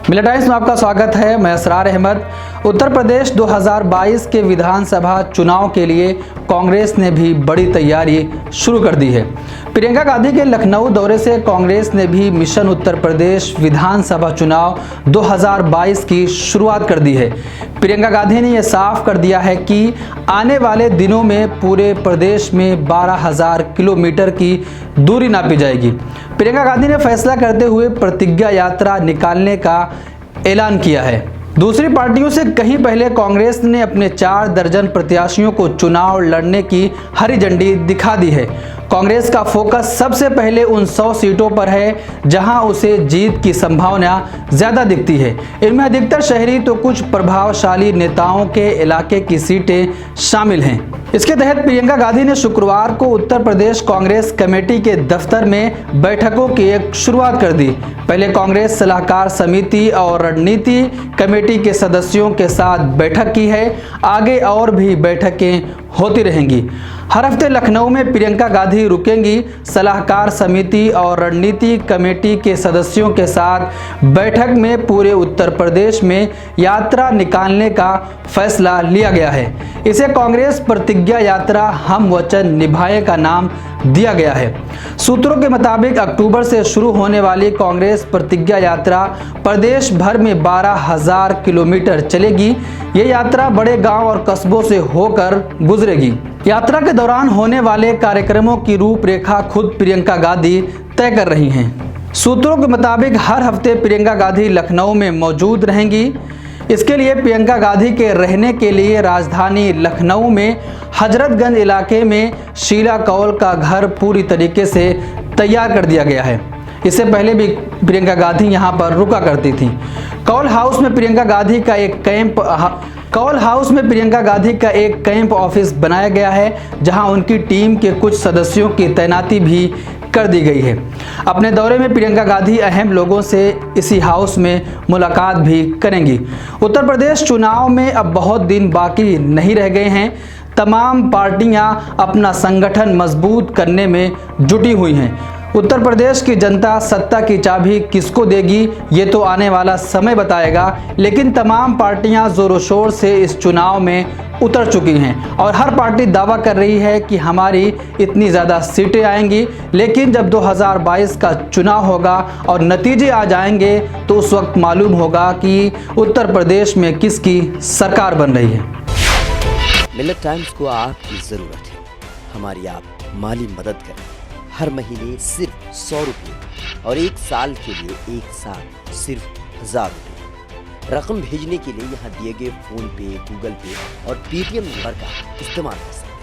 मिलिट times में आपका स्वागत है। मैं असरार अहमद। उत्तर प्रदेश 2022 के विधानसभा चुनाव के लिए कांग्रेस ने भी बड़ी तैयारी शुरू कर दी है। प्रियंका गांधी के लखनऊ दौरे से कांग्रेस ने भी मिशन उत्तर प्रदेश विधानसभा चुनाव 2022 की शुरुआत कर दी है। प्रियंका गांधी ने यह साफ कर दिया है कि आने वाले दिनों में पूरे प्रदेश में 12,000 किलोमीटर की दूरी नापी जाएगी। प्रियंका गांधी ने फैसला करते हुए प्रतिज्ञा यात्रा निकालने का ऐलान किया है। दूसरी पार्टियों से कहीं पहले कांग्रेस ने अपने 4 दर्जन प्रत्याशियों को चुनाव लड़ने की हरी झंडी दिखा दी है। कांग्रेस का फोकस सबसे पहले उन 100 सीटों पर है जहां उसे जीत की संभावना ज्यादा दिखती है। इनमें अधिकतर शहरी तो कुछ प्रभावशाली नेताओं के इलाके की सीटें शामिल हैं। इसके तहत प्रियंका गांधी ने शुक्रवार को उत्तर प्रदेश कांग्रेस कमेटी के दफ्तर में बैठकों की एक शुरुआत कर दी। पहले कांग्रेस सलाहकार समिति और रणनीति कमेटी के सदस्यों के साथ बैठक की है। आगे और भी बैठकें होती रहेंगी। हर हफ्ते लखनऊ में प्रियंका गांधी रुकेंगी। सलाहकार समिति और रणनीति कमेटी के सदस्यों के साथ बैठक में पूरे उत्तर प्रदेश में यात्रा निकालने का फैसला लिया गया है। इसे कांग्रेस प्रतिज्ञा यात्रा हम वचन निभाए का नाम दिया गया है। सूत्रों के मुताबिक अक्टूबर से शुरू होने वाली कांग्रेस प्रतिज्ञा यात्रा प्रदेश भर में 12,000 किलोमीटर चलेगी। ये यात्रा बड़े गांव और कस्बों से होकर गुजरेगी। यात्रा के दौरान होने वाले कार्यक्रमों की रूपरेखा खुद प्रियंका गांधी तय कर रही हैं। सूत्रों के मुताबिक हर हफ्ते प्रियंका गांधी लखनऊ में मौजूद रहेंगी। इसके लिए प्रियंका गांधी के रहने के लिए राजधानी लखनऊ में हजरतगंज इलाके में शीला कौल का घर पूरी तरीके से तैयार कर दिया गया है। इससे पहले भी प्रियंका गांधी यहां पर रुका करती थी। कौल हाउस में प्रियंका गांधी का एक कैंप ऑफिस बनाया गया है जहां उनकी टीम के कुछ सदस्यों की तैनाती भी कर दी गई है। अपने दौरे में प्रियंका गांधी अहम लोगों से इसी हाउस में मुलाकात भी करेंगी। उत्तर प्रदेश चुनाव में अब बहुत दिन बाकी नहीं रह गए हैं। तमाम पार्टियां अपना संगठन मजबूत करने में जुटी हुई हैं। उत्तर प्रदेश की जनता सत्ता की चाबी किसको देगी ये तो आने वाला समय बताएगा, लेकिन तमाम पार्टियां जोरों शोर से इस चुनाव में उतर चुकी हैं और हर पार्टी दावा कर रही है कि हमारी इतनी ज़्यादा सीटें आएंगी। लेकिन जब 2022 का चुनाव होगा और नतीजे आ जाएंगे तो उस वक्त मालूम होगा कि उत्तर प्रदेश में किसकी सरकार बन रही है। मिलिट टाइम्स को आपकी ज़रूरत है। हमारी आप माली मदद करें। हर महीने सिर्फ 100 रुपये और 1 साल के लिए 1 साल सिर्फ 1000 रुपये। रकम भेजने के लिए यहाँ दिए गए फोन पे, गूगल पे और पेटीएम नंबर का इस्तेमाल कर सकते हैं।